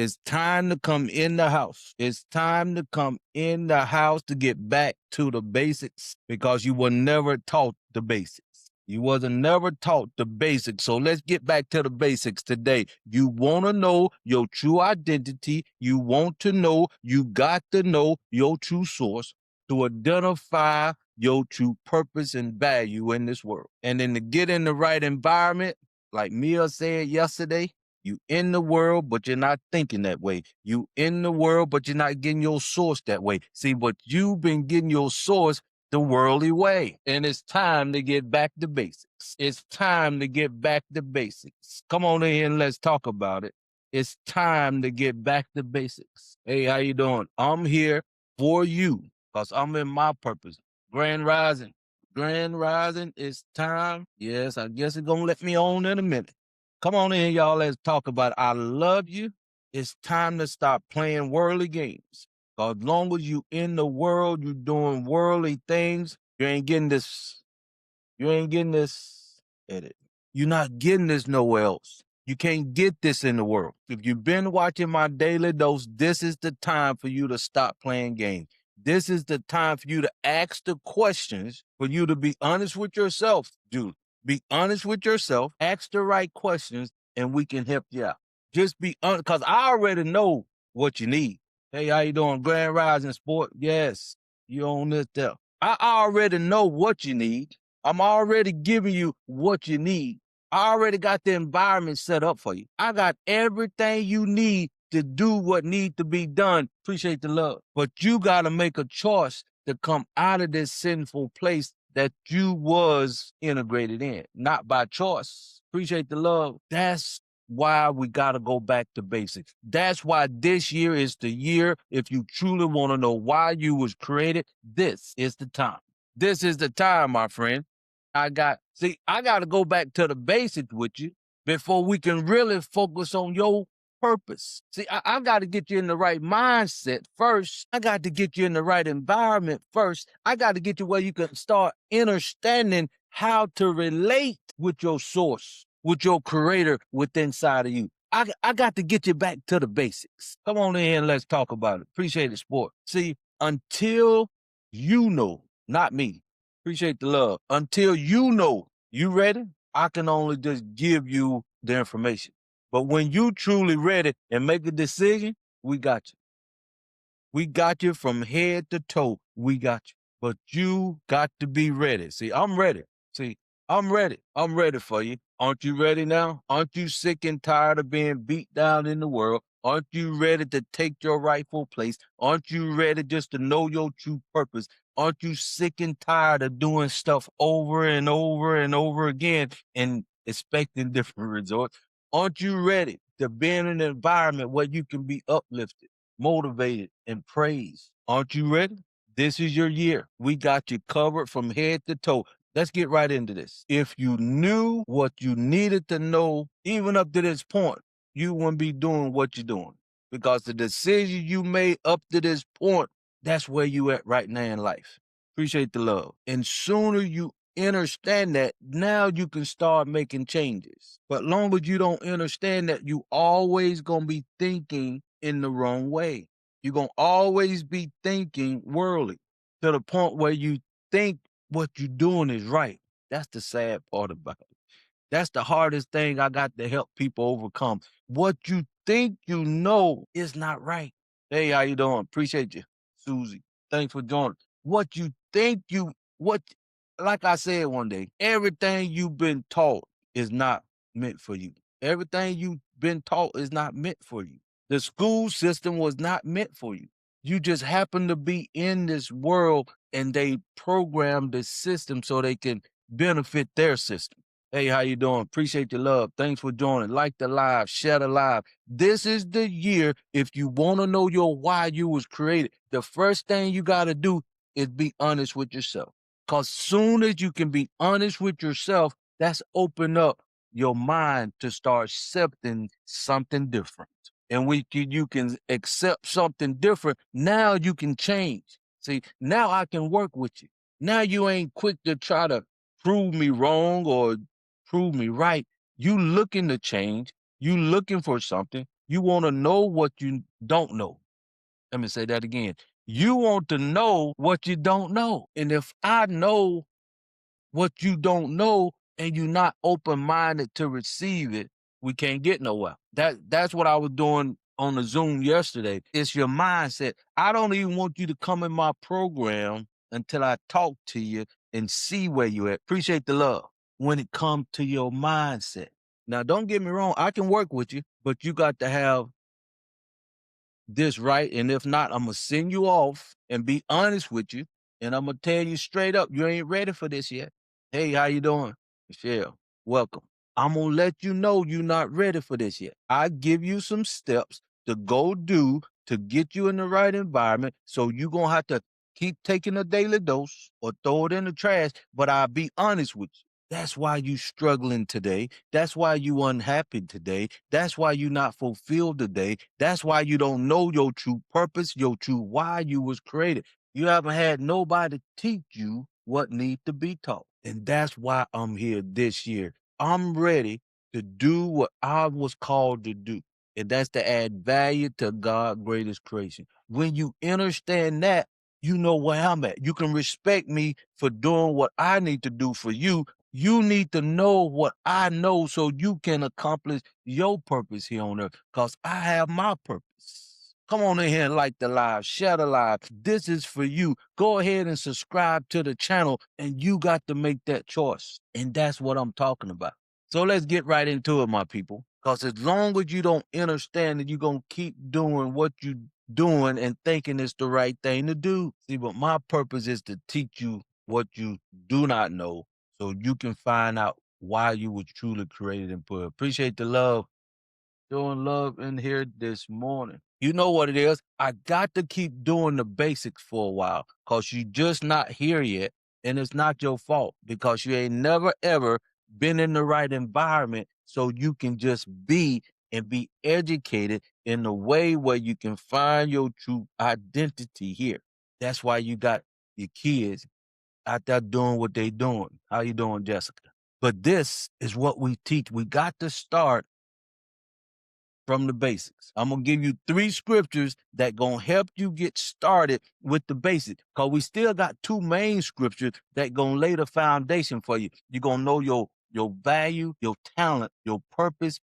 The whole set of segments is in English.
It's time to come in the house. It's time to come in the house to get back to the basics because you were never taught the basics. You wasn't never taught the basics. So let's get back to the basics today. You want to know your true identity. You want to know, you got to know your true source to identify your true purpose and value in this world. And then to get in the right environment, like Mia said yesterday, you in the world, but you're not thinking that way. You in the world, but you're not getting your source that way. See, but you've been getting your source the worldly way. And it's time to get back to basics. It's time to get back to basics. Come on in here and let's talk about it. It's time to get back to basics. Hey, how you doing? I'm here for you because I'm in my purpose. Grand Rising. Grand Rising, it's time. Yes, I guess it's going to let me on in a minute. Come on in, y'all. Let's talk about it. I love you. It's time to stop playing worldly games. As long as you in the world, you doing worldly things, you ain't getting this. You ain't getting this edit. You're not getting this nowhere else. You can't get this in the world. If you've been watching my daily dose, this is the time for you to stop playing games. This is the time for you to ask the questions, for you to be honest with yourself, dude. Be honest with yourself, ask the right questions, and we can help you out. Just be honest, because I already know what you need. Hey, how you doing? Grand Rising Sport? Yes, you on this there. I already know what you need. I'm already giving you what you need. I already got the environment set up for you. I got everything you need to do what needs to be done. Appreciate the love. But you got to make a choice to come out of this sinful place that you was integrated in, not by choice. Appreciate the love. That's why we got to go back to basics. That's why this year is the year. If you truly want to know why you was created, this is the time. This is the time, my friend. I got to go back to the basics with you before we can really focus on your purpose. See, I got to get you in the right mindset first. I got to get you in the right environment first. I got to get you where you can start understanding how to relate with your source, with your creator within inside of you. I got to get you back to the basics. Come on in here and let's talk about it. Appreciate it, sport. See, until you know, not me, appreciate the love. Until you know you ready, I can only just give you the information. But when you truly ready and make a decision, we got you. We got you from head to toe. We got you. But you got to be ready. See, I'm ready. See, I'm ready. I'm ready for you. Aren't you ready now? Aren't you sick and tired of being beat down in the world? Aren't you ready to take your rightful place? Aren't you ready just to know your true purpose? Aren't you sick and tired of doing stuff over and over and over again and expecting different results? Aren't you ready to be in an environment where you can be uplifted, motivated, and praised? Aren't you ready? This is your year. We got you covered from head to toe. Let's get right into this. If you knew what you needed to know, even up to this point, you wouldn't be doing what you're doing. Because the decision you made up to this point, that's where you at right now in life. Appreciate the love. And sooner you understand that, now you can start making changes. But long as you don't understand that, you always gonna be thinking in the wrong way. You're gonna always be thinking worldly to the point where you think what you're doing is right. That's the sad part about it. That's the hardest thing I got to help people overcome. What you think you know is not right. Hey, how you doing? Appreciate you, Susie. Thanks for joining. What you think you, what, like I said one day, everything you've been taught is not meant for you. Everything you've been taught is not meant for you. The school system was not meant for you. You just happen to be in this world and they program the system so they can benefit their system. Hey, how you doing? Appreciate your love. Thanks for joining. Like the live, share the live. This is the year. If you want to know your why you was created, the first thing you got to do is be honest with yourself. Because soon as you can be honest with yourself, that's open up your mind to start accepting something different. And you can accept something different. Now you can change. See, now I can work with you. Now you ain't quick to try to prove me wrong or prove me right. You looking to change. You looking for something. You want to know what you don't know. Let me say that again. You want to know what you don't know. And if I know what you don't know and you're not open-minded to receive it, we can't get nowhere. That's what I was doing on the Zoom yesterday. It's your mindset. I don't even want you to come in my program until I talk to you and see where you at. Appreciate the love when it comes to your mindset. Now, don't get me wrong. I can work with you, but you got to have this right. And if not, I'm going to send you off and be honest with you. And I'm going to tell you straight up, you ain't ready for this yet. Hey, how you doing? Michelle, welcome. I'm going to let you know you're not ready for this yet. I give you some steps to go do to get you in the right environment. So you're going to have to keep taking a daily dose or throw it in the trash. But I'll be honest with you. That's why you struggling today. That's why you unhappy today. That's why you not fulfilled today. That's why you don't know your true purpose, your true why you was created. You haven't had nobody teach you what needs to be taught. And that's why I'm here this year. I'm ready to do what I was called to do. And that's to add value to God's greatest creation. When you understand that, you know where I'm at. You can respect me for doing what I need to do for you. You need to know what I know so you can accomplish your purpose here on earth, because I have my purpose. Come on in here and like the live, share the live. This is for you. Go ahead and subscribe to the channel, and you got to make that choice. And that's what I'm talking about. So let's get right into it, my people. Because as long as you don't understand that, you're going to keep doing what you doing and thinking it's the right thing to do. See, but my purpose is to teach you what you do not know, so you can find out why you were truly created and put. Appreciate the love. Showing love in here this morning. You know what it is? I got to keep doing the basics for a while, because you just not here yet. And it's not your fault, because you ain't never ever been in the right environment so you can just be and be educated in a way where you can find your true identity here. That's why you got your kids out there doing what they doing. How you doing, Jessica? But this is what we teach. We got to start from the basics. I'm going to give you 3 scriptures that going to help you get started with the basics, because we still got 2 main scriptures that going to lay the foundation for you. You're going to know your value, your talent, your purpose,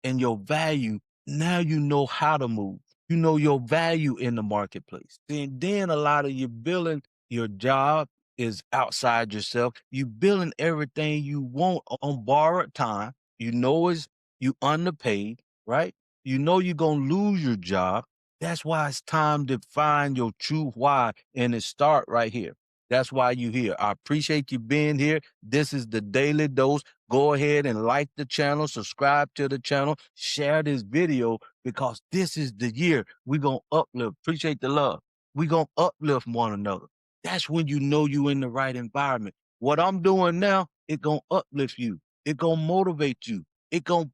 and your value. Now you know how to move. You know your value in the marketplace. Then a lot of you building your job is outside yourself. You building everything you want on borrowed time. You know you underpaid, right? You know you're going to lose your job. That's why it's time to find your true why, and it start right here. That's why you're here. I appreciate you being here. This is the Daily Dose. Go ahead and like the channel, subscribe to the channel, share this video, because this is the year we're going to uplift. Appreciate the love. We're going to uplift one another. That's when you know you're in the right environment. What I'm doing now, it going to uplift you. It going to motivate you.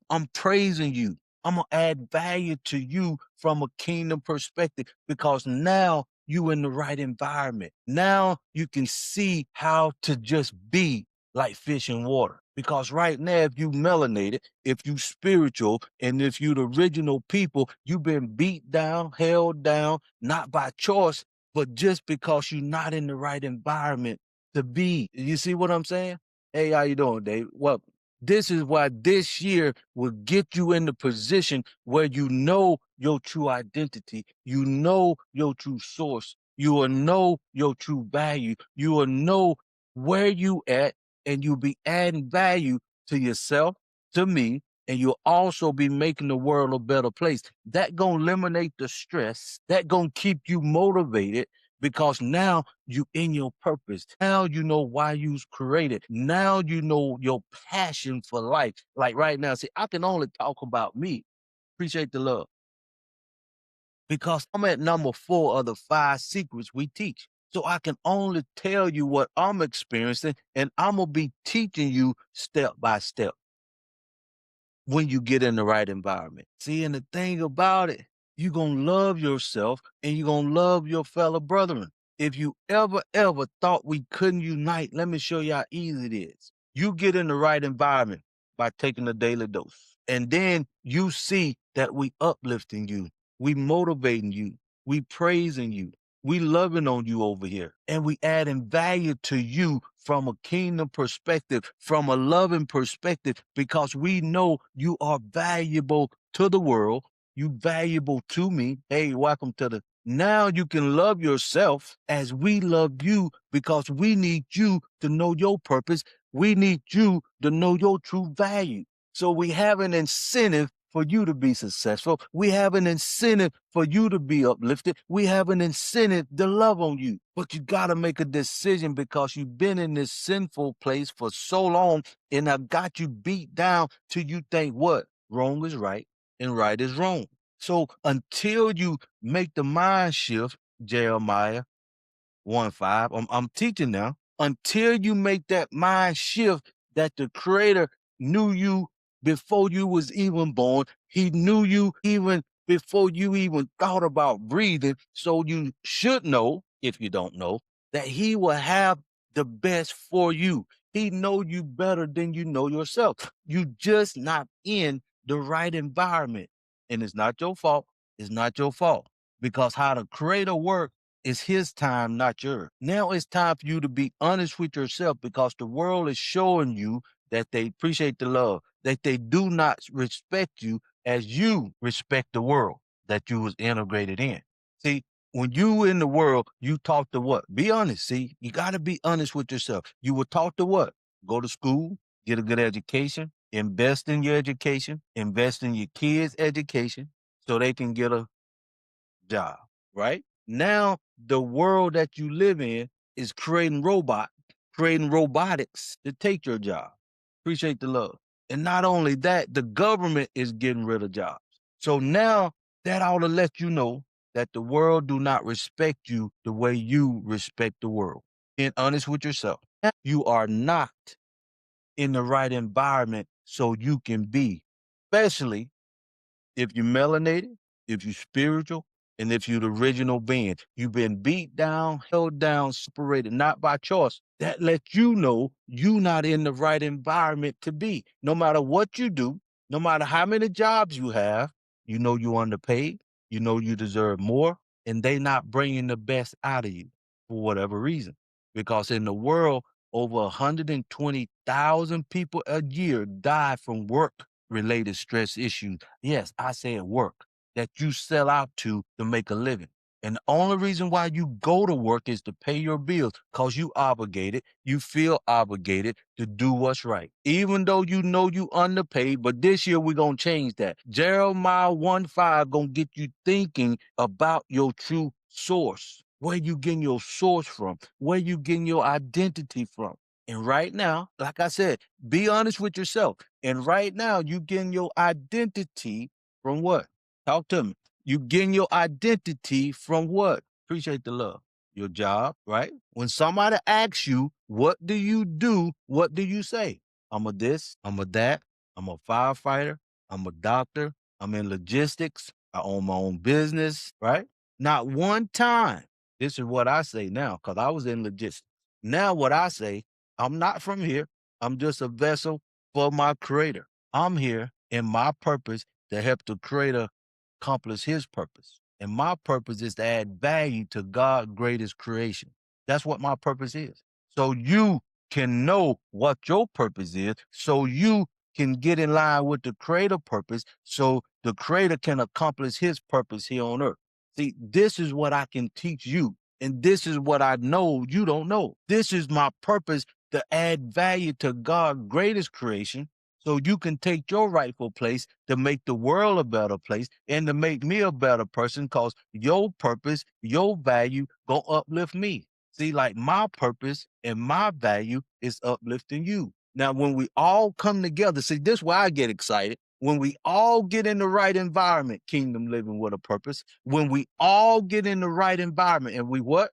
I'm praising you. I'm going to add value to you from a kingdom perspective, because now you in the right environment. Now you can see how to just be like fish in water. Because right now, if you melanated, if you spiritual, and if you the original people, you've been beat down, held down, not by choice, but just because you're not in the right environment to be. You see what I'm saying? Hey, how you doing, Dave? Welcome. This is why this year will get you in the position where you know your true identity, you know your true source, you will know your true value, you will know where you at, and you'll be adding value to yourself, to me, and you'll also be making the world a better place. That gonna eliminate the stress. That gonna keep you motivated, because now you in your purpose. Now you know why you was created. Now you know your passion for life. Like right now, see, I can only talk about me. Appreciate the love. Because I'm at number 4 of the 5 secrets we teach. So I can only tell you what I'm experiencing, and I'm going to be teaching you step by step when you get in the right environment. See, and the thing about it, you're going to love yourself, and you're going to love your fellow brethren. If you ever thought we couldn't unite, let me show you how easy it is. You get in the right environment by taking a daily dose. And then you see that we uplifting you, we motivating you, we praising you, we loving on you over here, and we adding value to you from a kingdom perspective, from a loving perspective, because we know you are valuable to the world. You valuable to me. Hey, welcome to the. Now you can love yourself as we love you, because we need you to know your purpose. We need you to know your true value. So we have an incentive for you to be successful. We have an incentive for you to be uplifted. We have an incentive to love on you. But you got to make a decision, because you've been in this sinful place for so long, and I got you beat down till you think what? Wrong is right and right is wrong. So until you make the mind shift, Jeremiah 1:5. I'm teaching now. Until you make that mind shift that the Creator knew you before you was even born. He knew you even before you even thought about breathing. So you should know, if you don't know, that He will have the best for you. He know you better than you know yourself. You just not in the right environment. And it's not your fault. It's not your fault. Because how the Creator works, it's His time, not yours. Now it's time for you to be honest with yourself, because the world is showing you that they appreciate the love, that they do not respect you as you respect the world that you was integrated in. See, when you in the world, you talk to what? Be honest. See, you got to be honest with yourself. You will talk to what? Go to school, get a good education, invest in your education, invest in your kids' education so they can get a job, right? Now, the world that you live in is creating robotics to take your job. Appreciate the love. And not only that, the government is getting rid of jobs. So now that ought to let you know that the world do not respect you the way you respect the world. Being honest with yourself. You are not in the right environment so you can be, especially if you're melanated, if you're spiritual, and if you're the original being. You've been beat down, held down, separated, not by choice. That lets you know you're not in the right environment to be. No matter what you do, no matter how many jobs you have, you know you're underpaid, you know you deserve more, and they not bringing the best out of you for whatever reason. Because in the world, over 120,000 people a year die from work-related stress issues. Yes, I said work that you sell out to make a living. And the only reason why you go to work is to pay your bills, because you obligated, you feel obligated to do what's right. Even though you know you underpaid, but this year we're going to change that. Jeremiah 1:5 going to get you thinking about your true source. Where you getting your source from? Where you getting your identity from? And right now, like I said, be honest with yourself. And right now, you getting your identity from what? Talk to me. You getting your identity from what? Appreciate the love. Your job, right? When somebody asks you, what do you do? What do you say? I'm a this, I'm a that, I'm a firefighter, I'm a doctor, I'm in logistics, I own my own business, right? Not one time. This is what I say now, because I was in logistics. Now, what I say, I'm not from here. I'm just a vessel for my creator. I'm here in my purpose to help the creator accomplish his purpose. And my purpose is to add value to God's greatest creation. That's what my purpose is. So you can know what your purpose is, so you can get in line with the creator purpose, so the creator can accomplish his purpose here on earth. See, this is what I can teach you. And this is what I know you don't know. This is my purpose, to add value to God's greatest creation, so you can take your rightful place to make the world a better place and to make me a better person, because your purpose, your value gonna uplift me. See, like my purpose and my value is uplifting you. Now, when we all come together, see, this is why I get excited. When we all get in the right environment, kingdom living with a purpose, when we all get in the right environment and we what?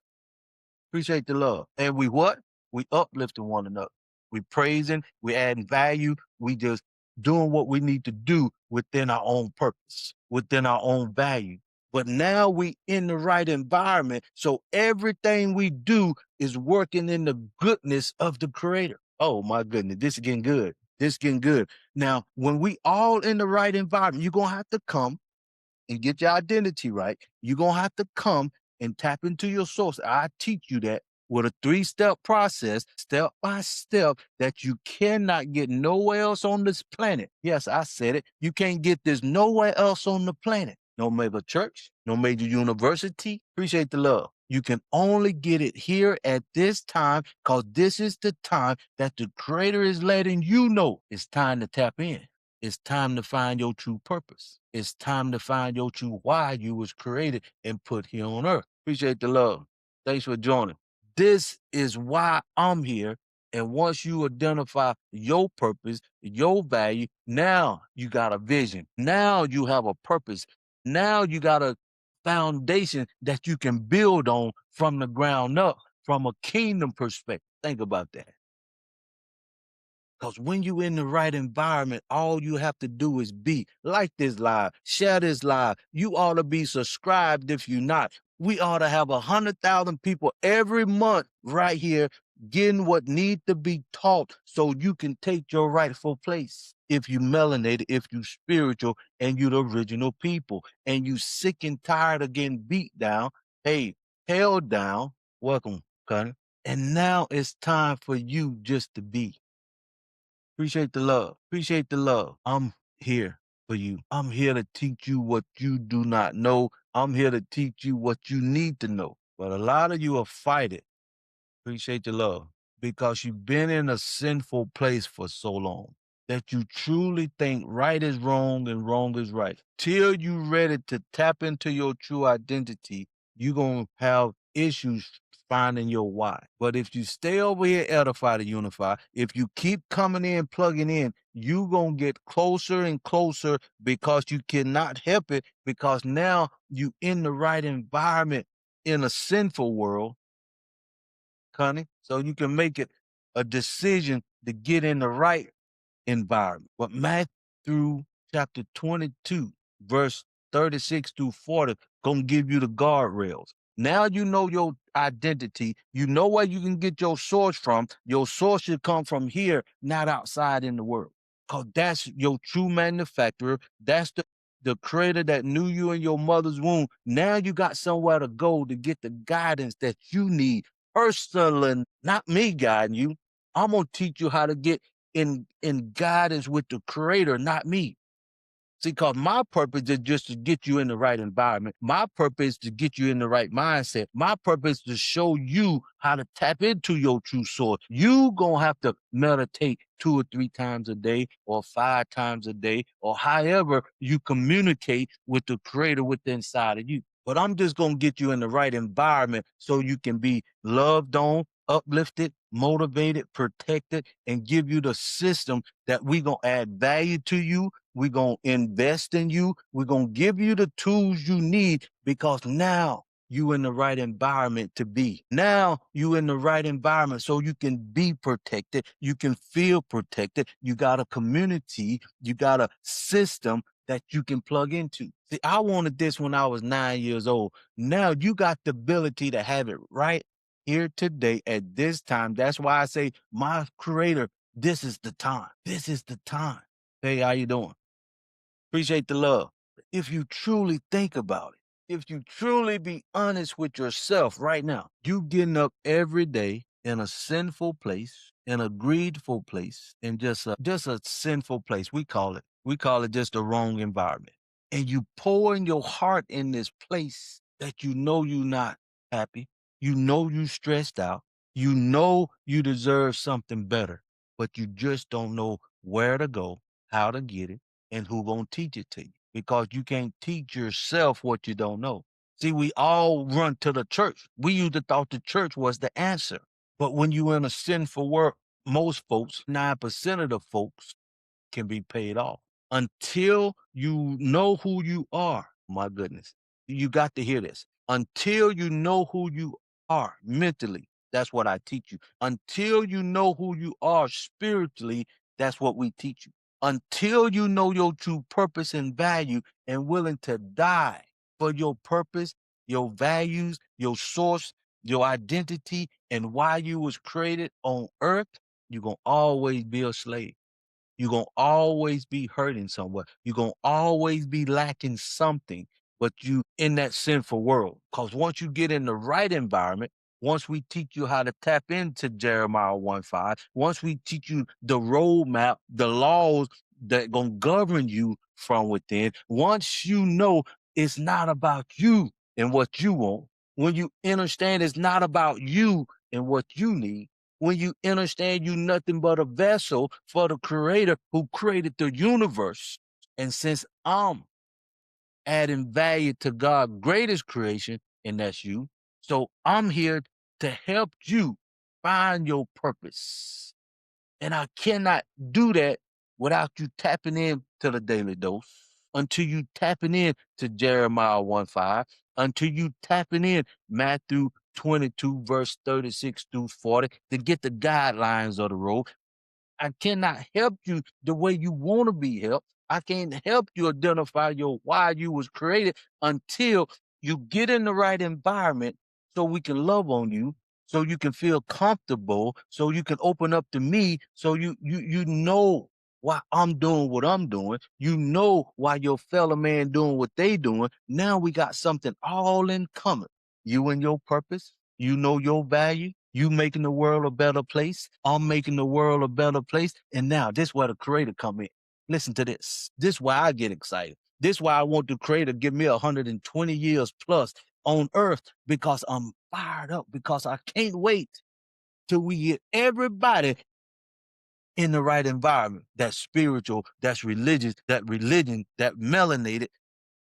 Appreciate the love. And we what? We uplifting one another. We praising, we adding value. We just doing what we need to do within our own purpose, within our own value. But now we in the right environment. So everything we do is working in the goodness of the creator. Oh my goodness, this is getting good. This getting good. Now, when we all in the right environment, you're gonna have to come and get your identity right. You're gonna have to come and tap into your source. I teach you that with a 3-step process, step by step, that you cannot get nowhere else on this planet. Yes, I said it. You can't get this nowhere else on the planet. No major church, no major university. Appreciate the love. You can only get it here at this time, because this is the time that the Creator is letting you know it's time to tap in. It's time to find your true purpose. It's time to find your true why you was created and put here on earth. Appreciate the love. Thanks for joining. This is why I'm here. And once you identify your purpose, your value, now you got a vision. Now you have a purpose. Now you got a foundation that you can build on from the ground up, from a kingdom perspective. Think about that. Because when you in the right environment, all you have to do is be. Like this live, share this live. You ought to be subscribed if you're not. We ought to have 100,000 people every month right here getting what need to be taught so you can take your rightful place. If you melanated, if you spiritual, and you the original people, and you sick and tired of getting beat down, hey, held down, welcome, Connor. And now it's time for you just to be. Appreciate the love. Appreciate the love. I'm here for you. I'm here to teach you what you do not know. I'm here to teach you what you need to know. But a lot of you are fighting. Appreciate the love. Because you've been in a sinful place for so long that you truly think right is wrong and wrong is right. Till you ready to tap into your true identity, you're going to have issues finding your why. But if you stay over here, edify to unify, if you keep coming in, plugging in, you're going to get closer and closer, because you cannot help it, because now you in the right environment in a sinful world, Connie, so you can make it a decision to get in the right environment. But Matthew chapter 22, verse 36 through 40, gonna give you the guardrails. Now you know your identity. You know where you can get your source from. Your source should come from here, not outside in the world. Because that's your true manufacturer. That's the creator that knew you in your mother's womb. Now you got somewhere to go to get the guidance that you need personally, not me guiding you. I'm gonna teach you how to get in guidance with the creator, not me. See, because my purpose is just to get you in the right environment. My purpose is to get you in the right mindset. My purpose is to show you how to tap into your true source. You gonna have to meditate 2 or 3 times a day, or 5 times a day, or however you communicate with the creator within inside of you. But I'm just gonna get you in the right environment so you can be loved on, uplifted, motivated, protected, and give you the system that we gonna add value to you. We're going to invest in you. We're going to give you the tools you need, because now you in the right environment to be. Now you in the right environment so you can be protected. You can feel protected. You got a community. You got a system that you can plug into. See, I wanted this when I was 9 years old. Now you got the ability to have it right here today at this time. That's why I say, my creator, this is the time. This is the time. Hey, how you doing? Appreciate the love. If you truly think about it, if you truly be honest with yourself right now, you getting up every day in a sinful place, in a greedful place, in just a sinful place. We call it just the wrong environment. And you pouring your heart in this place that you know you not happy, you know you stressed out, you know you deserve something better, but you just don't know where to go, how to get it, and who gonna teach it to you, because you can't teach yourself what you don't know. See, we all run to the church. We used to thought the church was the answer. But when you in a sinful world, most folks, 9% of the folks, can be paid off. Until you know who you are, my goodness, you got to hear this. Until you know who you are mentally, that's what I teach you. Until you know who you are spiritually, that's what we teach you. Until you know your true purpose and value, and willing to die for your purpose, your values, your source, your identity, and why you was created on earth, you're going to always be a slave. You're going to always be hurting somewhere. You're going to always be lacking something, but you in that sinful world. Because once you get in the right environment, once we teach you how to tap into Jeremiah 1:5, once we teach you the roadmap, the laws that going to govern you from within, once you know it's not about you and what you want, when you understand it's not about you and what you need, when you understand you nothing but a vessel for the creator who created the universe. And since I'm adding value to God's greatest creation, and that's you, so I'm here to help you find your purpose. And I cannot do that without you tapping in to the daily dose, until you tapping in to Jeremiah 1:5, until you tapping in Matthew 22, verse 36 through 40 to get the guidelines of the road. I cannot help you the way you want to be helped. I can't help you identify your why you was created until you get in the right environment so we can love on you, so you can feel comfortable, so you can open up to me, so you know why I'm doing what I'm doing. You know why your fellow man doing what they doing. Now we got something all in common. You and your purpose, you know your value. You making the world a better place. I'm making the world a better place. And now this where the creator come in. Listen to this. This why I get excited. This why I want the creator to give me 120 years plus on earth, because I'm fired up, because I can't wait till we get everybody in the right environment. That's spiritual, that's religious, that religion, that melanated,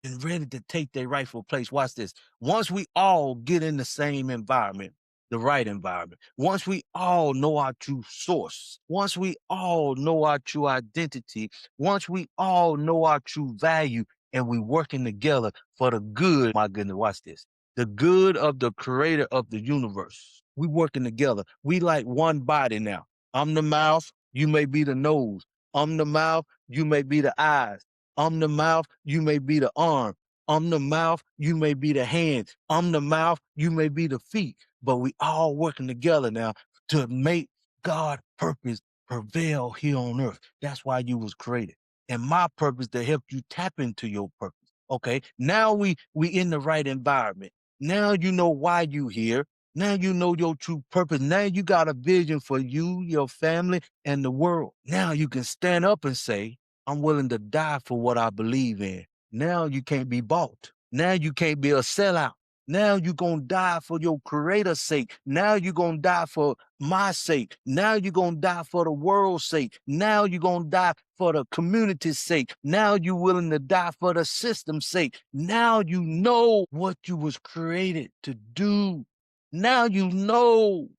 and ready to take their rightful place. Watch this. Once we all get in the same environment, the right environment, once we all know our true source, once we all know our true identity, once we all know our true value, and we working together for the good, my goodness, watch this. The good of the creator of the universe. We working together. We like one body now. I'm the mouth, you may be the nose. I'm the mouth, you may be the eyes. I'm the mouth, you may be the arm. I'm the mouth, you may be the hand. I'm the mouth, you may be the feet. But we all working together now to make God's purpose prevail here on earth. That's why you was created. And my purpose to help you tap into your purpose. Okay. Now we in the right environment. Now you know why you here. Now you know your true purpose. Now you got a vision for you, your family, and the world. Now you can stand up and say, I'm willing to die for what I believe in. Now you can't be bought. Now you can't be a sellout. Now you're going to die for your creator's sake. Now you're going to die for my sake. Now you're going to die for the world's sake. Now you're going to die for the community's sake. Now you're willing to die for the system's sake. Now you know what you was created to do. Now you know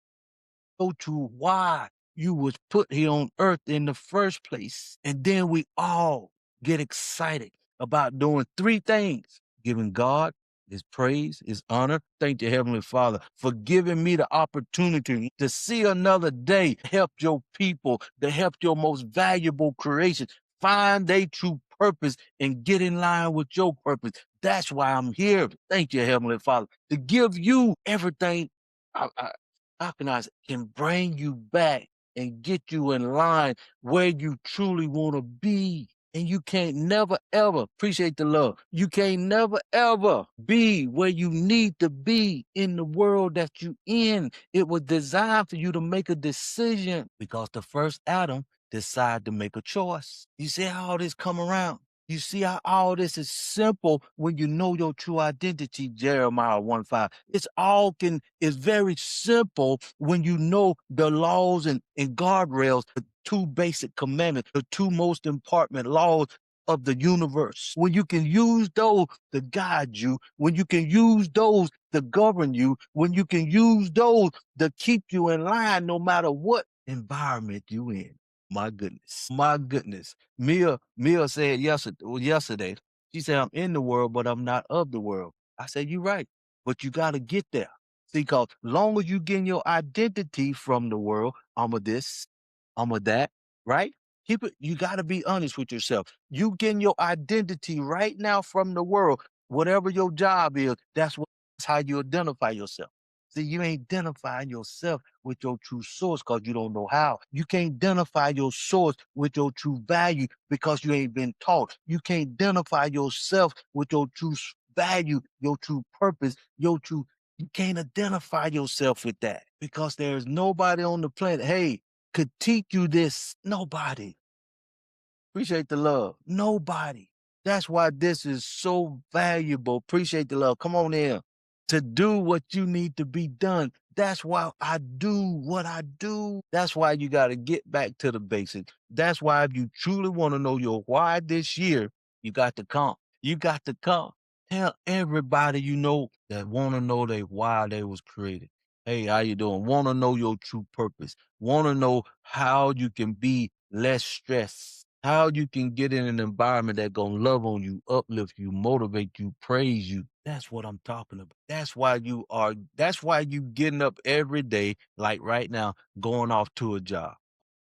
to why you was put here on earth in the first place. And then we all get excited about doing three things: giving God his praise, his honor. Thank you, Heavenly Father, for giving me the opportunity to see another day, help your people, to help your most valuable creation find their true purpose and get in line with your purpose. That's why I'm here. Thank you, Heavenly Father, to give you everything can bring you back and get you in line where you truly want to be. And you can't never ever appreciate the love. You can't never ever be where you need to be in the world that you in. It was designed for you to make a decision, because the first Adam decided to make a choice. You see how all this come around? You see how all this is simple when you know your true identity, Jeremiah 1:5. It's very simple when you know the laws and guardrails, the two basic commandments, the two most important laws of the universe. When you can use those to guide you, when you can use those to govern you, when you can use those to keep you in line no matter what environment you in. My goodness. My goodness. Mia said yesterday, she said, I'm in the world, but I'm not of the world. I said, you're right, but you got to get there. See, because long as you getting your identity from the world, I'm a this, I'm a that, right? Keep it, you got to be honest with yourself. You getting your identity right now from the world, whatever your job is, that's how you identify yourself. See, you ain't identifying yourself with your true source because you don't know how. You can't identify your source with your true value because you ain't been taught. You can't identify yourself with your true value, your true purpose, your true. You can't identify yourself with that because there's nobody on the planet, hey, could teach you this. Nobody. Appreciate the love. Nobody. That's why this is so valuable. Appreciate the love. Come on in to do what you need to be done. That's why I do what I do. That's why you got to get back to the basics. That's why if you truly want to know your why this year, you got to come. You got to come. Tell everybody you know that want to know they why they was created. Hey, how you doing? Want to know your true purpose. Want to know how you can be less stressed. How you can get in an environment that gonna love on you, uplift you, motivate you, praise you. That's what I'm talking about. That's why you getting up every day, like right now, going off to a job.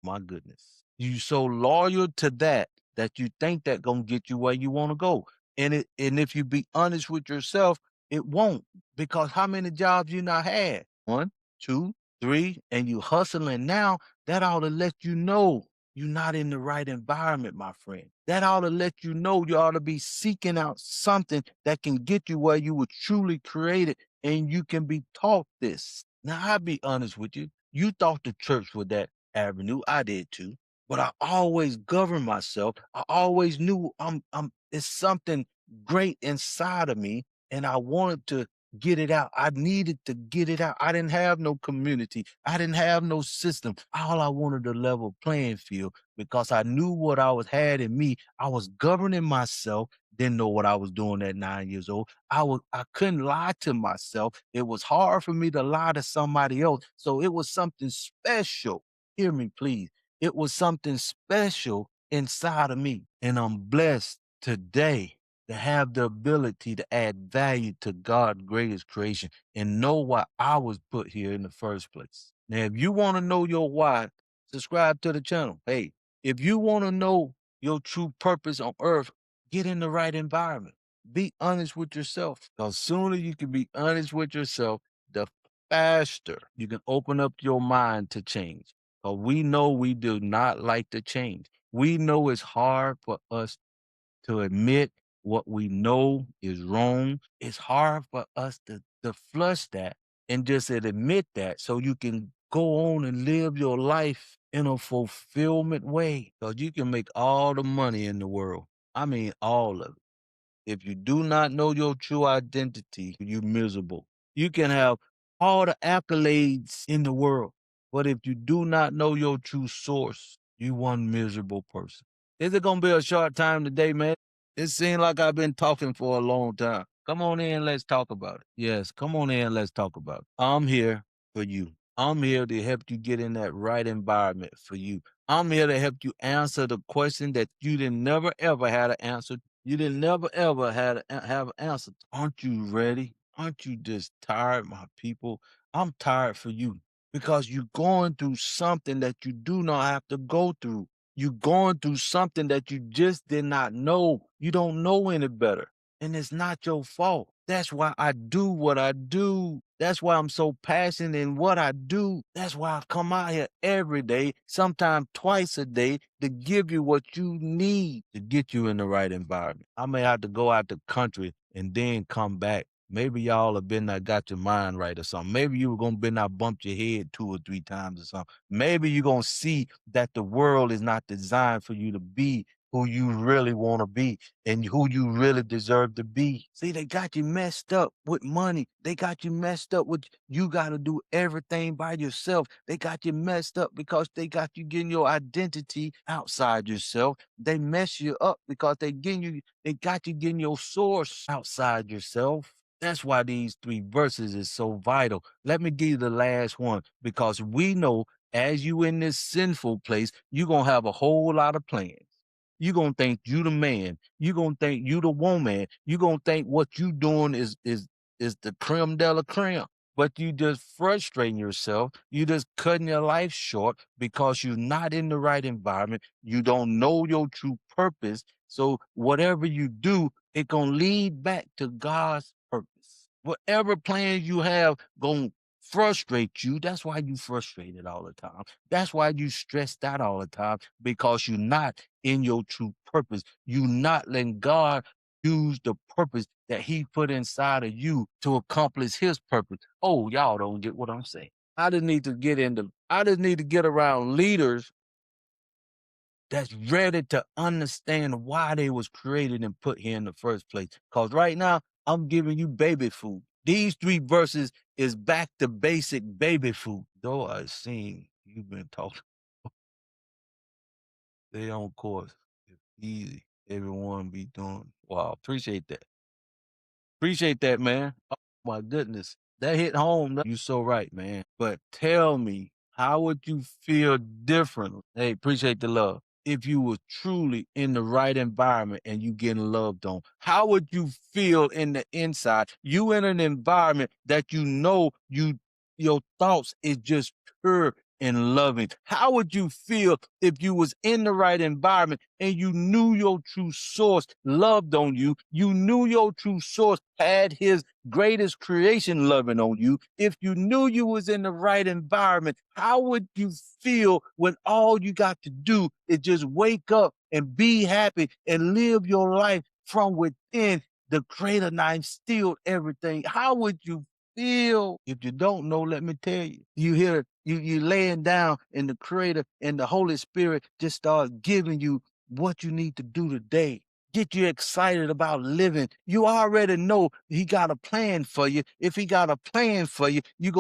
My goodness. You so loyal to that that you think that gonna get you where you want to go. And if you be honest with yourself, it won't. Because how many jobs you not had? One, two, three, and you hustling now, that ought to let you know you're not in the right environment, my friend. That ought to let you know you ought to be seeking out something that can get you where you were truly created and you can be taught this. Now, I'll be honest with you. You thought the church was that avenue. I did too. But I always governed myself. I always knew it's something great inside of me. And I wanted to get it out. I needed to get it out. I didn't have no community. I didn't have no system. All I wanted a level playing field because I knew what I was had in me. I was governing myself. Didn't know what I was doing at 9 years old. I couldn't lie to myself. It was hard for me to lie to somebody else. So it was something special. Hear me, please. It was something special inside of me. And I'm blessed today to have the ability to add value to God's greatest creation and know why I was put here in the first place. Now, if you want to know your why, subscribe to the channel. Hey, if you want to know your true purpose on earth, get in the right environment. Be honest with yourself. Because sooner you can be honest with yourself, the faster you can open up your mind to change. Because we know we do not like to change. We know it's hard for us to admit what we know is wrong. It's hard for us to flush that and just admit that so you can go on and live your life in a fulfillment way. Because you can make all the money in the world. I mean, all of it. If you do not know your true identity, you're miserable. You can have all the accolades in the world, but if you do not know your true source, you one miserable person. Is it gonna be a short time today, man? It seems like I've been talking for a long time. Come on in, let's talk about it. Yes, come on in, let's talk about it. I'm here for you. I'm here to help you get in that right environment for you. I'm here to help you answer the question that you didn't never ever had an answer. You didn't never ever have an answer. Aren't you ready? Aren't you just tired, my people? I'm tired for you because you're going through something that you do not have to go through. You're going through something that you just did not know. You don't know any better. And it's not your fault. That's why I do what I do. That's why I'm so passionate in what I do. That's why I come out here every day, sometimes twice a day, to give you what you need to get you in the right environment. I may have to go out the country and then come back. Maybe y'all have been there, got your mind right or something. Maybe you were gonna been there, bumped your head 2 or 3 times or something. Maybe you're gonna see that the world is not designed for you to be who you really want to be and who you really deserve to be. See, they got you messed up with money. They got you messed up with you got to do everything by yourself. They got you messed up because they got you getting your identity outside yourself. They mess you up because they got you getting your source outside yourself. That's why these 3 verses is so vital. Let me give you the last one because we know as you in this sinful place, you're going to have a whole lot of plans. You're going to think you the man. You're going to think you the woman. You're going to think what you doing is the creme de la creme. But you just frustrating yourself. You just cutting your life short because you're not in the right environment. You don't know your true purpose. So whatever you do, it going to lead back to God's purpose. Whatever plans you have going to frustrate you. That's why you frustrated all the time. That's why you stressed out all the time because you're not in your true purpose. You not letting God use the purpose that he put inside of you to accomplish his purpose. Oh, y'all don't get what I'm saying. I just need to get around leaders that's ready to understand why they was created and put here in the first place. Cause right now, I'm giving you baby food. These 3 verses is back to basic baby food. Though I seen you've been talking, stay on course. It's easy. Everyone be doing. Wow, appreciate that. Appreciate that, man. Oh my goodness. That hit home. You so right, man. But tell me, how would you feel different? Hey, appreciate the love. If you were truly in the right environment and you getting loved on, how would you feel in the inside? You in an environment that you know your thoughts is just pure and loving. How would you feel if you was in the right environment and you knew your true source loved on you? You knew your true source had his greatest creation loving on you. If you knew you was in the right environment, how would you feel when all you got to do is just wake up and be happy and live your life from within? The creator now instilled everything. How would you feel? If you don't know, let me tell you. You hear you laying down and the creator and the Holy Spirit just starts giving you what you need to do today. Get you excited about living. You already know he got a plan for you. If he got a plan for you, you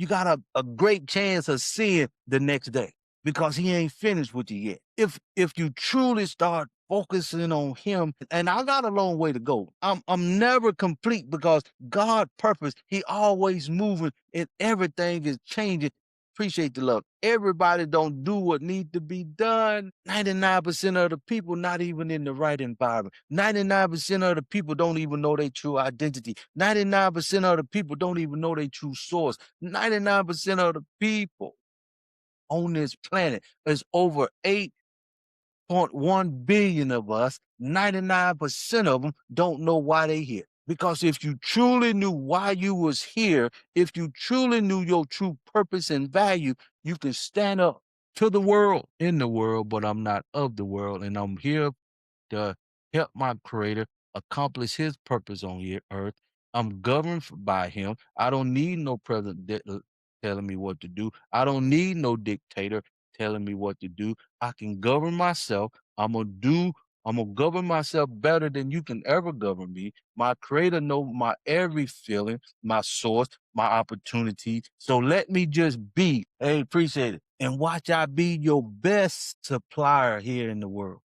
got a great chance of seeing the next day because he ain't finished with you yet. If you truly start focusing on him, and I got a long way to go. I'm never complete because God purpose, he always moving and everything is changing. Appreciate the love. Everybody don't do what need to be done. 99% of the people not even in the right environment. 99% of the people don't even know their true identity. 99% of the people don't even know their true source. 99% of the people on this planet is over 8.1 billion of us. 99% of them don't know why they here. Because if you truly knew why you was here, if you truly knew your true purpose and value, you can stand up to the world, in the world, but I'm not of the world. And I'm here to help my creator accomplish his purpose on here earth. I'm governed by him. I don't need no president telling me what to do. I don't need no dictator telling me what to do. I can govern myself. I'm gonna govern myself better than you can ever govern me. My creator know my every feeling, my source, my opportunity. So let me just be. Hey, appreciate it. And watch I be your best supplier here in the world.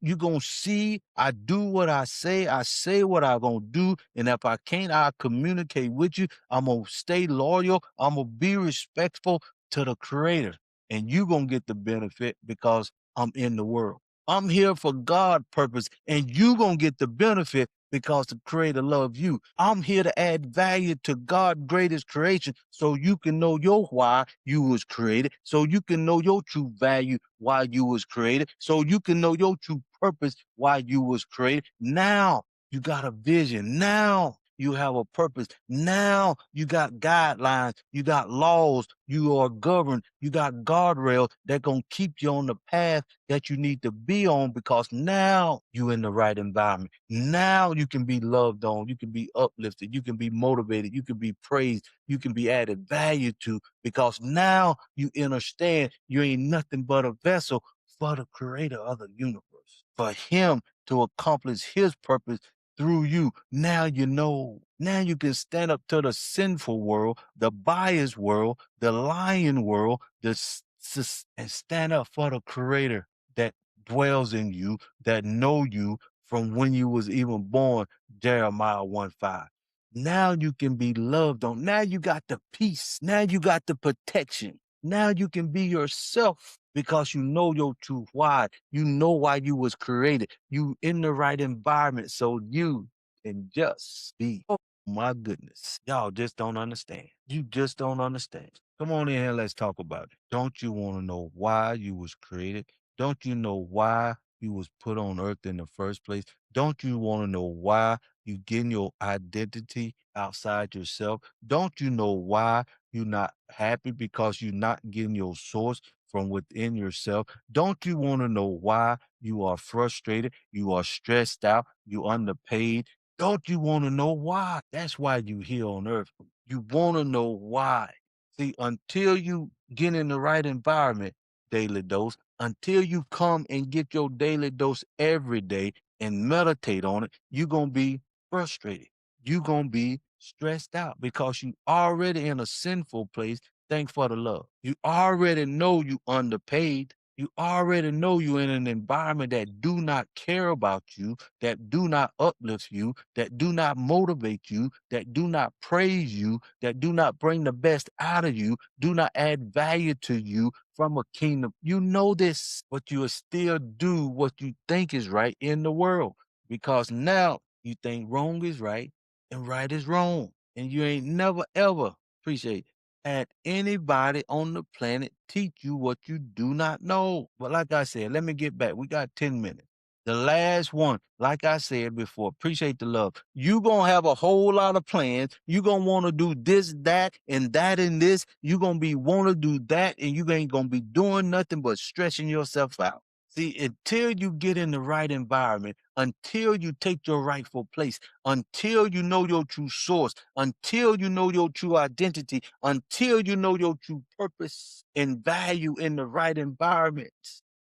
You gonna see I do what I say what I gonna do, and if I can't, I communicate with you. I'm gonna stay loyal, I'm gonna be respectful to the creator, and you gonna get the benefit because I'm in the world. I'm here for God purpose, and you gonna get the benefit because the creator loves you. I'm here to add value to God's greatest creation so you can know your why you was created, so you can know your true value why you was created, so you can know your true purpose why you was created. Now you got a vision. Now you have a purpose. Now you got guidelines, you got laws, you are governed, you got guardrails that gonna keep you on the path that you need to be on because now you in the right environment. Now you can be loved on, you can be uplifted, you can be motivated, you can be praised, you can be added value to because now you understand you ain't nothing but a vessel for the creator of the universe, for him to accomplish his purpose through you. Now you know. Now you can stand up to the sinful world, the biased world, the lying world, and stand up for the creator that dwells in you, that know you from when you was even born, Jeremiah 1:5. Now you can be loved on. Now you got the peace. Now you got the protection. Now you can be yourself because you know your true why. You know why you was created. You in the right environment so you can just be. Oh my goodness. Y'all just don't understand. You just don't understand. Come on in here, let's talk about it. Don't you want to know why you was created? Don't you know why you was put on earth in the first place? Don't you want to know why you getting your identity outside yourself? Don't you know why you're not happy? Because you're not getting your source from within yourself. Don't you want to know why you are frustrated? You are stressed out. You underpaid. Don't you want to know why? That's why you here on earth. You want to know why. See, until you get in the right environment, daily dose, until you come and get your daily dose every day and meditate on it, you're going to be frustrated. You're going to be stressed out because you already in a sinful place. Thanks for the love. You already know you underpaid. You already know you're in an environment that do not care about you, that do not uplift you, that do not motivate you, that do not praise you, that do not bring the best out of you, do not add value to you from a kingdom. You know this, but you will still do what you think is right in the world because now you think wrong is right and right is wrong. And you ain't never ever appreciate had anybody on the planet teach you what you do not know. But like I said, let me get back. We got 10 minutes. The last one, like I said before, appreciate the love. You gonna have a whole lot of plans. You gonna want to do this, that, and that, and this. You gonna be want to do that, and you ain't gonna be doing nothing but stretching yourself out. See, until you get in the right environment, until you take your rightful place, until you know your true source, until you know your true identity, until you know your true purpose and value in the right environment,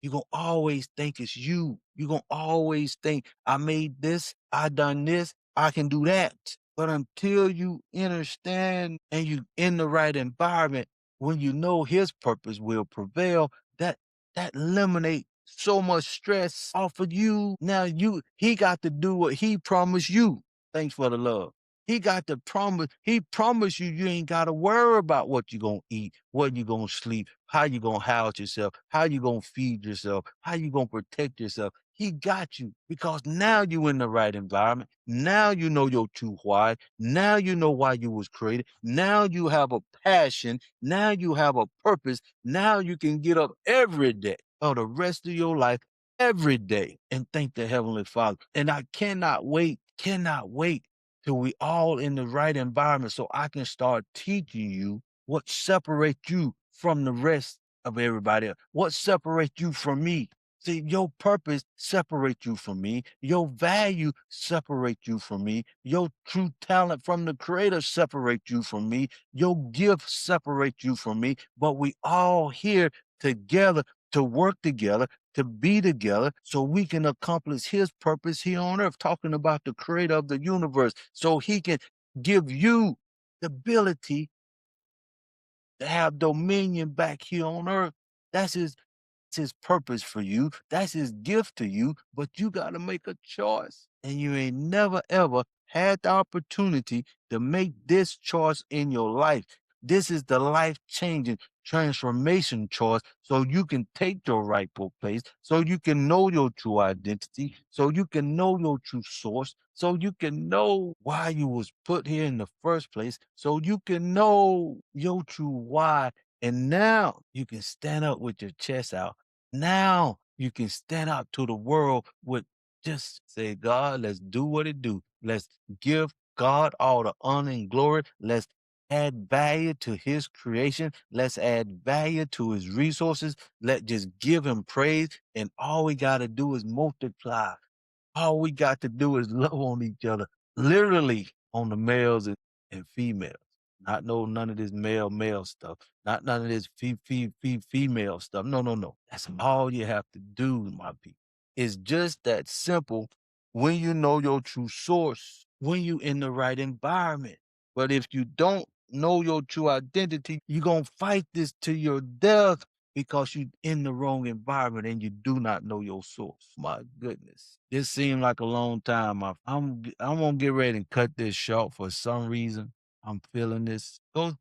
you're going to always think it's you. You're going to always think, I made this, I done this, I can do that. But until you understand and you in the right environment, when you know his purpose will prevail, that eliminate so much stress off of you. Now he got to do what he promised you. Thanks for the love. He got to promise. He promised you ain't got to worry about what you gonna eat, what you gonna sleep, how you gonna house yourself, how you gonna feed yourself, how you gonna protect yourself. He got you because now you in the right environment. Now you know your true why. Now you know why you was created. Now you have a passion. Now you have a purpose. Now you can get up every day or the rest of your life every day and thank the Heavenly Father. And I cannot wait till we all in the right environment so I can start teaching you what separates you from the rest of everybody else. What separates you from me? See, your purpose separates you from me. Your value separates you from me. Your true talent from the creator separates you from me. Your gift separates you from me. But we all here together to work together, to be together, so we can accomplish his purpose here on earth, talking about the creator of the universe, so he can give you the ability to have dominion back here on earth. That's his purpose for you. That's his gift to you, but you got to make a choice. And you ain't never ever had the opportunity to make this choice in your life. This is the life changing transformation choice so you can take your rightful place, so you can know your true identity, so you can know your true source, so you can know why you was put here in the first place, so you can know your true why. And now you can stand up with your chest out. Now you can stand out to the world with just say, God, let's do what it do. Let's give God all the honor and glory. Let's add value to his creation. Let's add value to his resources. Let's just give him praise. And all we got to do is multiply. All we got to do is love on each other, literally on the males and females. Not know none of this male stuff. Not none of this female stuff. No, no, no. That's all you have to do, my people. It's just that simple when you know your true source, when you in the right environment. But if you don't know your true identity, you're going to fight this to your death because you in the wrong environment and you do not know your source. My goodness. This seemed like a long time. I'm gonna get ready and cut this short for some reason. I'm feeling this. Go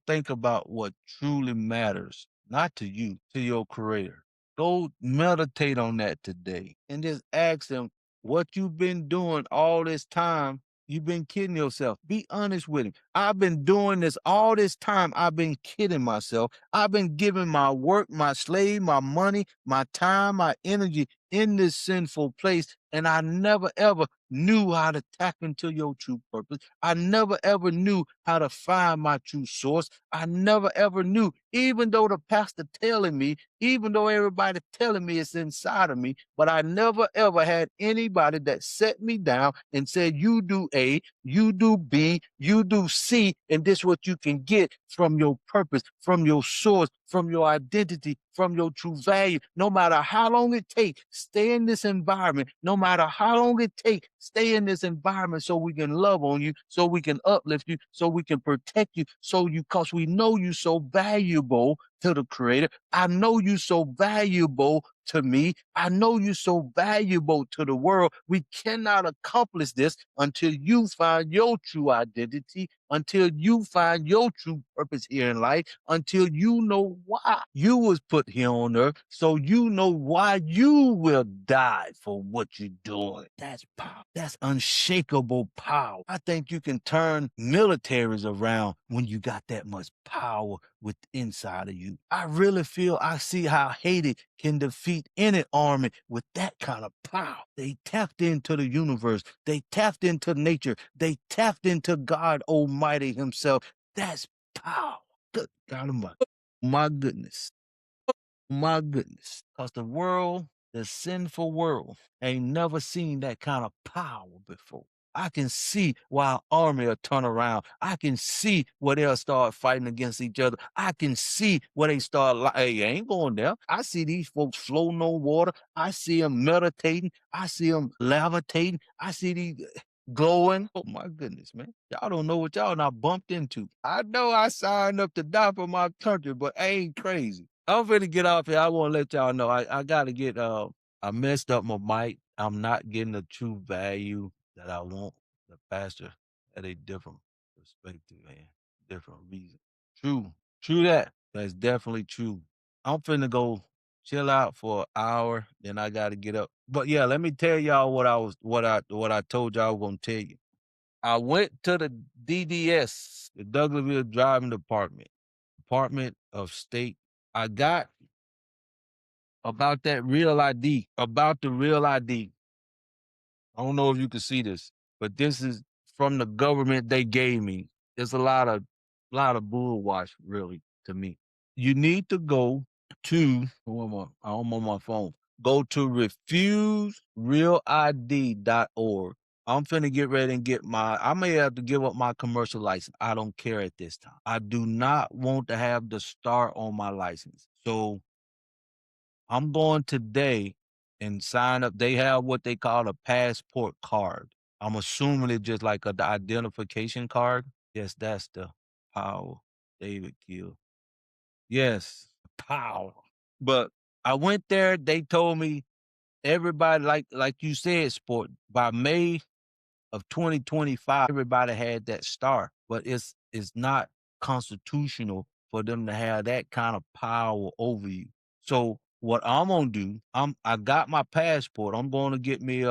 think about what truly matters, not to you, to your creator. Go meditate on that today and just ask him what you've been doing all this time. You've been kidding yourself. Be honest with him. I've been doing this all this time. I've been kidding myself. I've been giving my work, my slave, my money, my time, my energy in this sinful place, and I never ever knew how to tap into your true purpose. I never ever knew how to find my true source. I never ever knew, even though the pastor telling me, even though everybody telling me it's inside of me, but I never ever had anybody that set me down and said, you do A, you do B, you do C, and this is what you can get from your purpose, from your source, from your identity, from your true value. No matter how long it takes, stay in this environment. No matter how long it takes, stay in this environment so we can love on you, so we can uplift you, so we can protect you, so you, because we know you so valuable to the creator. I know you so valuable to me. I know you so valuable to the world. We cannot accomplish this until you find your true identity, until you find your true purpose here in life, until you know why you was put here on earth, so you know why you will die for what you're doing. That's power. That's unshakable power. I think you can turn militaries around when you got that much power with inside of you. I really feel I see how Haiti can defeat any army with that kind of power. They tapped into the universe. They tapped into nature. They tapped into God Almighty himself. That's power. Good God Almighty. My goodness. My goodness. Because the world, the sinful world, ain't never seen that kind of power before. I can see why an army will turn around. I can see where they'll start fighting against each other. I can see where they start like, hey, I ain't going there. I see these folks floating on water. I see them meditating. I see them levitating. I see these glowing. Oh my goodness, man. Y'all don't know what y'all not bumped into. I know I signed up to die for my country, but I ain't crazy. I'm finna get off here. I want to let y'all know I gotta get I messed up my mic. I'm not getting the true value that I want. The pastor at a different perspective, man. Different reason. True. True that. That's definitely true. I'm finna go chill out for an hour, then I gotta get up. But yeah, let me tell y'all what I told y'all I was gonna tell you. I went to the DDS, the Douglasville Driving Department of State. I got about that real ID, about the real ID. I don't know if you can see this, but this is from the government they gave me. It's a lot of bull wash, really, to me. You need to go to, I'm on my phone. Go to refuserealid.org. I'm finna get ready and I may have to give up my commercial license. I don't care at this time. I do not want to have the star on my license. So I'm going today and sign up. They have what they call a passport card. I'm assuming it's just like the identification card. Yes, that's the power David killed. Yes, power. But I went there. They told me everybody, like you said, sport, by May of 2025, everybody had that star. But it's not constitutional for them to have that kind of power over you. So what I'm gonna do, I got my passport. I'm gonna get me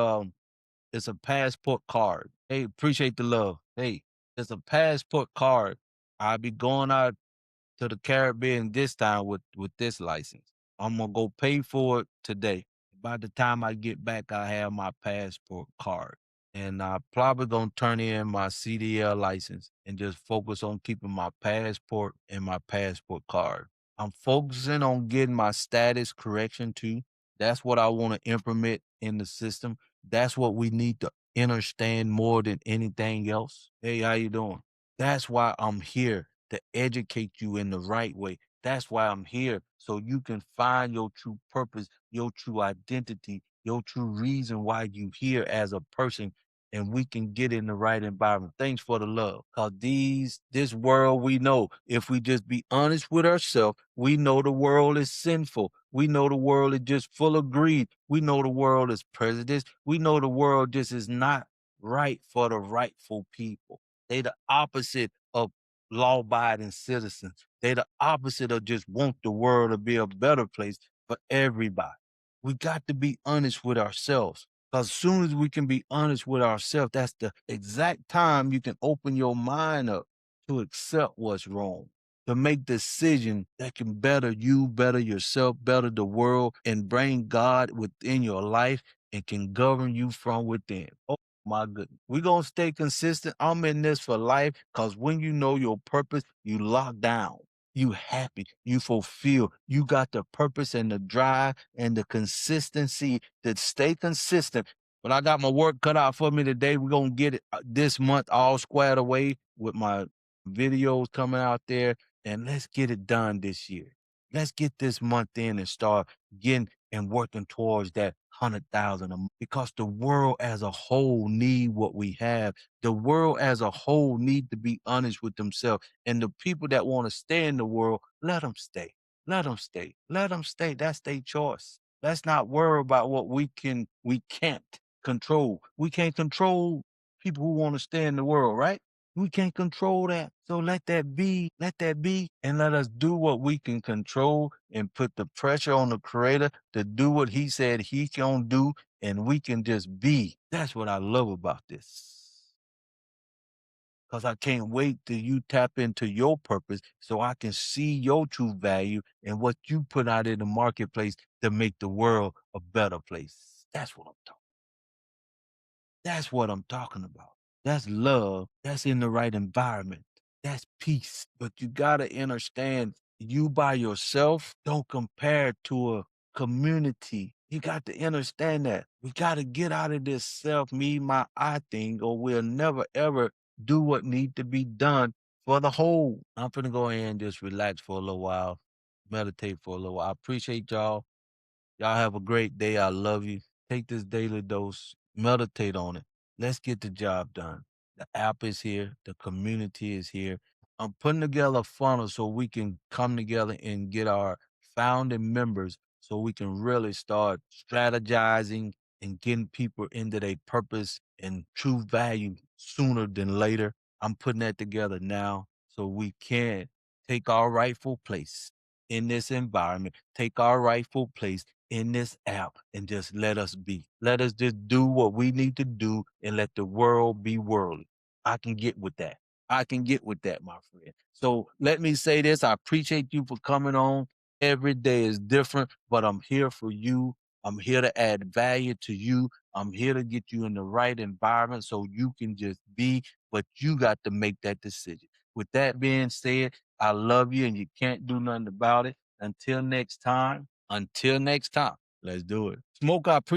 it's a passport card. Hey, appreciate the love. Hey, it's a passport card. I'll be going out to the Caribbean this time with this license. I'm gonna go pay for it today. By the time I get back, I have my passport card. And I probably gonna turn in my CDL license and just focus on keeping my passport and my passport card. I'm focusing on getting my status correction too. That's what I want to implement in the system. That's what we need to understand more than anything else. Hey, how you doing? That's why I'm here, to educate you in the right way. That's why I'm here, so you can find your true purpose, your true identity, your true reason why you here as a person, and we can get in the right environment. Thanks for the love. Cause this world, we know, if we just be honest with ourselves, we know the world is sinful. We know the world is just full of greed. We know the world is prejudice. We know the world just is not right for the rightful people. They the opposite of law-abiding citizens. They the opposite of just want the world to be a better place for everybody. We got to be honest with ourselves. Because as soon as we can be honest with ourselves, that's the exact time you can open your mind up to accept what's wrong. to make decisions that can better you, better yourself, better the world, and bring God within your life and can govern you from within. Oh my goodness. We're going to stay consistent. I'm in this for life because when you know your purpose, you lock down. You happy, you fulfill, you got the purpose and the drive and the consistency to stay consistent. But I got my work cut out for me today. We're going to get it this month all squared away with my videos coming out there. And let's get it done this year. Let's get this month in and start getting and working towards that 100,000 a month because the world as a whole need what we have. The world as a whole need to be honest with themselves. And the people that want to stay in the world, let them stay. Let them stay. Let them stay. That's their choice. Let's not worry about what we can't control. We can't control people who want to stay in the world, right? We can't control that. So let that be, and let us do what we can control and put the pressure on the creator to do what he said he can do, and we can just be. That's what I love about this. Because I can't wait till you tap into your purpose so I can see your true value and what you put out in the marketplace to make the world a better place. That's what I'm talking about. That's love. That's in the right environment. That's peace. But you got to understand you by yourself don't compare to a community. You got to understand that. We got to get out of this self, me, my, I thing, or we'll never, ever do what need to be done for the whole. I'm going to go ahead and just relax for a little while, meditate for a little while. I appreciate y'all. Y'all have a great day. I love you. Take this daily dose, meditate on it. Let's get the job done. The app is here, the community is here. I'm putting together a funnel so we can come together and get our founding members so we can really start strategizing and getting people into their purpose and true value sooner than later. I'm putting that together now so we can take our rightful place in this environment, take our rightful place in this app and just let us be. Let us just do what we need to do and let the world be worldly. I can get with that. I can get with that, my friend. So let me say this. I appreciate you for coming on. Every day is different, but I'm here for you. I'm here to add value to you. I'm here to get you in the right environment so you can just be, but you got to make that decision. With that being said, I love you and you can't do nothing about it. Until next time, let's do it. Smoke, I appreciate